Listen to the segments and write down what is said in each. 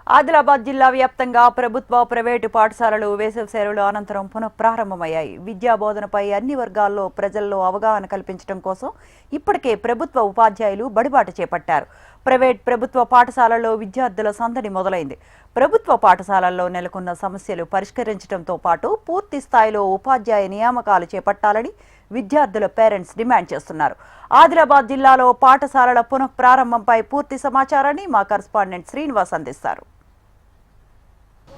ఆదిలాబాద్ జిల్లా వ్యాప్తంగా ప్రభుత్వ ప్రైవేటు పాఠశాలలు వేసవి సెలవుల అనంతరం పునఃప్రారంభమయ్యాయి. విద్యా బోధనపై అన్ని వర్గాల్లో ప్రజల్లో అవగాహన కల్పించడం కోసం ఇప్పటికే ప్రభుత్వ ఉపాధ్యాయులు బడిబాట చేపట్టారు. ప్రభుత్వ పాఠశాలల్లో విద్యార్థుల సందడి మొదలైంది. ప్రభుత్వ పాఠశాలల్లో నెలకొన్న సమస్యలు పరిష్కరించడంతో పాటు పూర్తి స్థాయిలో ఉపాధ్యాయ నియామకాలు చేపట్టాలని విద్యార్థుల పేరెంట్స్ డిమాండ్ చేస్తున్నారు. ఆదిలాబాద్ జిల్లాలో పాఠశాలల పునఃప్రారంభంపై పూర్తి సమాచారాన్ని మా కరెస్పాండెంట్ శ్రీనివాస్ అందిస్తారు.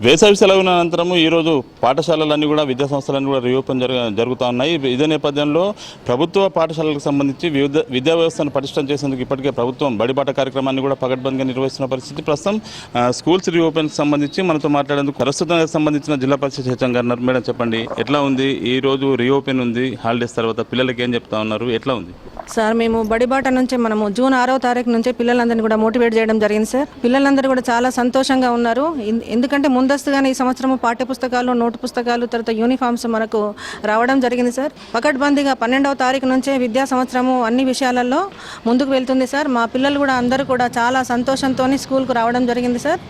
వేసవి సెలవుల అనంతరం ఈరోజు పాఠశాలలన్నీ కూడా విద్యాసంస్థలన్నీ కూడా రీఓపెన్ జరుగుతూ ఉన్నాయి. ఇదే నేపథ్యంలో ప్రభుత్వ పాఠశాలలకు సంబంధించి విద్యా వ్యవస్థను పటిష్టం చేసేందుకు ఇప్పటికే ప్రభుత్వం బడిబాట కార్యక్రమాన్ని కూడా పకడ్బందీగా నిర్వహిస్తున్న పరిస్థితి. ప్రస్తుతం స్కూల్స్ రీఓపెన్కి సంబంధించి మనతో మాట్లాడేందుకు ప్రస్తుతం సంబంధించిన జిల్లా పరిషత్ హెచ్ఎం గారు. మేడం చెప్పండి, ఎట్లా ఉంది? ఈ రోజు రీఓపెన్ ఉంది, హాలిడేస్ తర్వాత పిల్లలకి ఏం చెప్తా ఉన్నారు, ఎట్లా ఉంది? సార్, మేము బడిబాట నుంచి మనము జూన్ 6వ తారీఖు నుంచే పిల్లలందరినీ కూడా మోటివేట్ చేయడం జరిగింది సార్. పిల్లలందరూ కూడా చాలా సంతోషంగా ఉన్నారు. ఎందుకంటే ముందస్తుగానే ఈ సంవత్సరం పాఠ్యపుస్తకాలు, నోటు పుస్తకాలు, తర్వాత యూనిఫామ్స్ మనకు రావడం జరిగింది సార్. పకడ్బందీగా 12వ తారీఖు నుంచే విద్యా సంవత్సరము అన్ని విషయాలలో ముందుకు వెళ్తుంది సార్. మా పిల్లలు కూడా అందరూ కూడా చాలా సంతోషంతో స్కూల్కు రావడం జరిగింది సార్.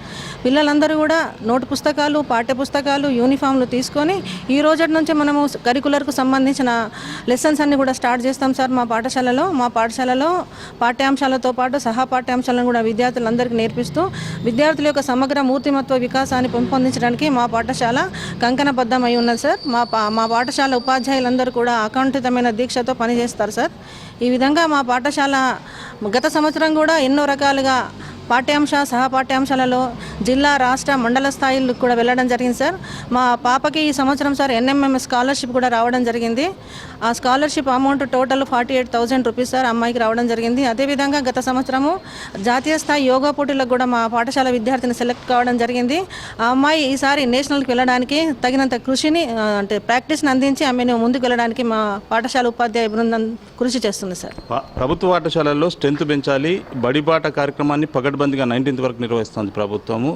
పిల్లలందరూ కూడా నోటు పుస్తకాలు, పాఠ్యపుస్తకాలు, యూనిఫామ్లు తీసుకొని ఈ రోజు నుంచి మనము కరికులర్కు సంబంధించిన లెసన్స్ అన్ని కూడా స్టార్ట్ చేస్తాం సార్. మా పాఠశాలలో పాఠ్యాంశాలతో పాటు సహా పాఠ్యాంశాలను కూడా విద్యార్థులందరికీ నేర్పిస్తూ విద్యార్థుల యొక్క సమగ్ర మూర్తిమత్వ వికాసాన్ని పెంపొందించడానికి మా పాఠశాల కంకణబద్ధమై ఉన్నది సార్. మా పాఠశాల ఉపాధ్యాయులందరూ కూడా అకౌంఠితమైన దీక్షతో పనిచేస్తారు సార్. ఈ విధంగా మా పాఠశాల గత సంవత్సరం కూడా ఎన్నో రకాలుగా సహా పాఠ్యాంశాలలో జిల్లా, రాష్ట్ర, మండల స్థాయిలకు కూడా వెళ్ళడం జరిగింది సార్. మా పాపకి ఈ సంవత్సరం సార్ NMM స్కాలర్షిప్ కూడా రావడం జరిగింది. ఆ scholarship amount total 48,000 rupees sir అమ్మాయికి రావడం జరిగింది. అదేవిధంగా గత సంవత్సరము జాతీయ స్థాయి యోగా పోటీలకు కూడా మా పాఠశాల విద్యార్థిని సెలెక్ట్ కావడం జరిగింది. ఆ అమ్మాయి ఈసారి నేషనల్కి వెళ్ళడానికి తగినంత కృషిని ప్రాక్టీస్ని అందించి ఆమెను ముందుకు వెళ్ళడానికి మా పాఠశాల ఉపాధ్యాయ బృందం కృషి చేస్తుంది సార్. ప్రభుత్వ పాఠశాలల్లో స్ట్రెంత్ పెంచాలి, బడిబాట కార్యక్రమాన్ని పకడ్బందీగా 19th వరకు నిర్వహిస్తుంది ప్రభుత్వము.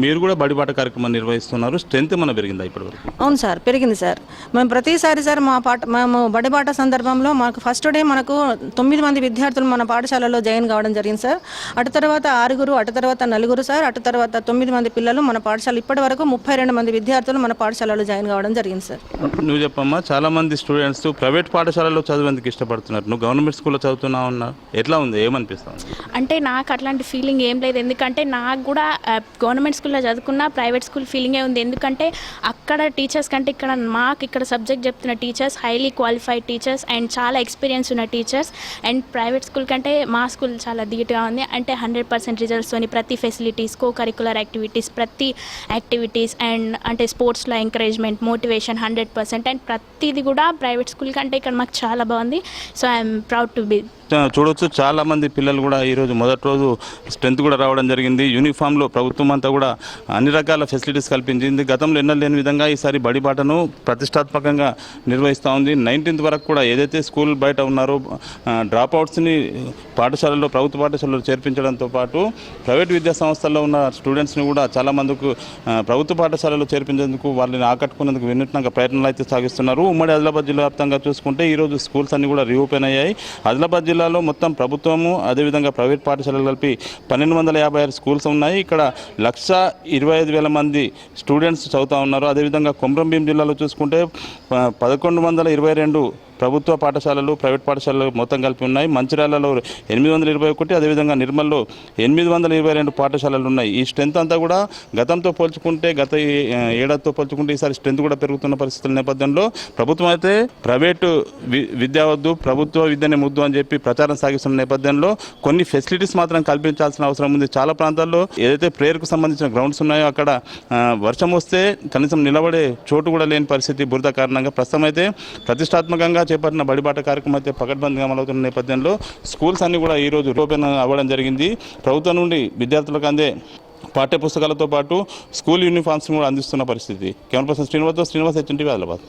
మీరు కూడా బడిబాట కార్యక్రమాన్ని నిర్వహిస్తున్నారు. స్ట్రెంత్ ఏమైనా పెరిగిందా ఇప్పటివరకు? అవును సార్, పెరిగింది సార్. మేము ప్రతిసారి సార్ మేము బడిబాట సందర్భంలో మాకు ఫస్ట్ డే మనకు 9 మంది విద్యార్థులు మన పాఠశాలలో జాయిన్ కావడం జరిగింది సార్. అటు తర్వాత 6, అటు తర్వాత 4 సార్, అటు తర్వాత 9 మంది పిల్లలు మన పాఠశాల ఇప్పటి వరకు 32 మంది విద్యార్థులు మన పాఠశాలలో జాయిన్ కావడం జరిగింది సార్. నువ్వు చెప్పమ్మా, చాలా మంది స్టూడెంట్స్ ప్రైవేట్ పాఠశాలలో చదివేందుకు ఇష్టపడుతున్నారు, నువ్వు గవర్నమెంట్ స్కూల్లో చదువుతున్నావు అన్నా, ఎట్లా ఉంది, ఏమనిపిస్తుంది? అంటే నాకు అట్లాంటి ఫీలింగ్ ఏం లేదు. ఎందుకంటే నాకు కూడా గవర్నమెంట్ స్కూల్లో చదువుకున్న ప్రైవేట్ స్కూల్ ఫీలింగే ఉంది. ఎందుకంటే అక్కడ టీచర్స్ కంటే ఇక్కడ సబ్జెక్ట్ చెప్తున్న teachers highly qualified teachers and చాలా ఎక్స్పీరియన్స్ ఉన్న టీచర్స్. అండ్ ప్రైవేట్ స్కూల్ కంటే మా స్కూల్ చాలా ధీటుగా ఉంది. అంటే 100% రిజల్ట్స్తోని ప్రతి ఫెసిలిటీస్, కో కరికులర్ యాక్టివిటీస్, ప్రతి యాక్టివిటీస్ అండ్ అంటే స్పోర్ట్స్లో ఎంకరేజ్మెంట్, మోటివేషన్ 100%. అండ్ ప్రతిది కూడా ప్రైవేట్ స్కూల్ కంటే ఇక్కడ మాకు చాలా బాగుంది. So I'm proud to be. చూడొచ్చు, చాలా మంది పిల్లలు కూడా ఈరోజు మొదటి రోజు స్ట్రెంత్ కూడా రావడం జరిగింది. యూనిఫామ్లో ప్రభుత్వం అంతా కూడా అన్ని రకాల ఫెసిలిటీస్ కల్పించింది. గతంలో ఎన్నలేని విధంగా ఈసారి బడిబాటను ప్రతిష్టాత్మకంగా నిర్వహిస్తూ ఉంది. 19th వరకు కూడా ఏదైతే స్కూల్ బయట ఉన్నారో డ్రాప్అవుట్స్ని పాఠశాలలో, ప్రభుత్వ పాఠశాలలో చేర్పించడంతో పాటు ప్రైవేట్ విద్యా సంస్థల్లో ఉన్న స్టూడెంట్స్ని కూడా చాలా మందికి ప్రభుత్వ పాఠశాలలో చేర్పించేందుకు, వాళ్ళని ఆకట్టుకునేందుకు వినూత్నంగా ప్రయత్నాలు అయితే సాగిస్తున్నారు. ఉమ్మడి ఆదిలాబాద్ జిల్లా వ్యాప్తంగా చూసుకుంటే ఈరోజు స్కూల్స్ అన్ని కూడా రీఓపెన్ అయ్యాయి. ఆదిలాబాద్ జిల్లాలో మొత్తం ప్రభుత్వము అదేవిధంగా ప్రైవేట్ పాఠశాలలు కలిపి 1256 స్కూల్స్ ఉన్నాయి. ఇక్కడ 1,25,000 మంది స్టూడెంట్స్ చదువుతూ ఉన్నారు. అదేవిధంగా కొమరంభీం జిల్లాలో చూసుకుంటే 1122 ప్రభుత్వ పాఠశాలలు, ప్రైవేట్ పాఠశాలలు మొత్తం కలిపి ఉన్నాయి. మంచిర్యాలలో 821, అదేవిధంగా నిర్మల్లో 822 పాఠశాలలు ఉన్నాయి. ఈ స్ట్రెంత్ అంతా కూడా గతంతో పోల్చుకుంటే, గత ఏడాదితో పోల్చుకుంటే ఈసారి స్ట్రెంత్ కూడా పెరుగుతున్న పరిస్థితుల నేపథ్యంలో ప్రభుత్వం అయితే ప్రైవేటు విద్య వద్దు, ప్రభుత్వ విద్యనే ముద్దు అని చెప్పి ప్రచారం సాగిస్తున్న నేపథ్యంలో కొన్ని ఫెసిలిటీస్ మాత్రం కల్పించాల్సిన అవసరం ఉంది. చాలా ప్రాంతాల్లో ఏదైతే ప్రేయర్కు సంబంధించిన గ్రౌండ్స్ ఉన్నాయో అక్కడ వర్షం వస్తే కనీసం నిలబడే చోటు కూడా లేని పరిస్థితి బురద కారణంగా. ప్రస్తుతం అయితే ప్రతిష్టాత్మకంగా చేపట్టిన బడిబాట కార్యక్రమం అయితే పకడ్బందీగా అమలవుతున్న నేపథ్యంలో స్కూల్స్ అన్ని కూడా ఈరోజు ఓపెన్ అవ్వడం జరిగింది. ప్రభుత్వం నుండి విద్యార్థులకు అందే పాఠ్య పుస్తకాలతో పాటు స్కూల్ యూనిఫామ్స్ కూడా అందిస్తున్న పరిస్థితి. Camera person Srinivas, HNTV, Adilabad.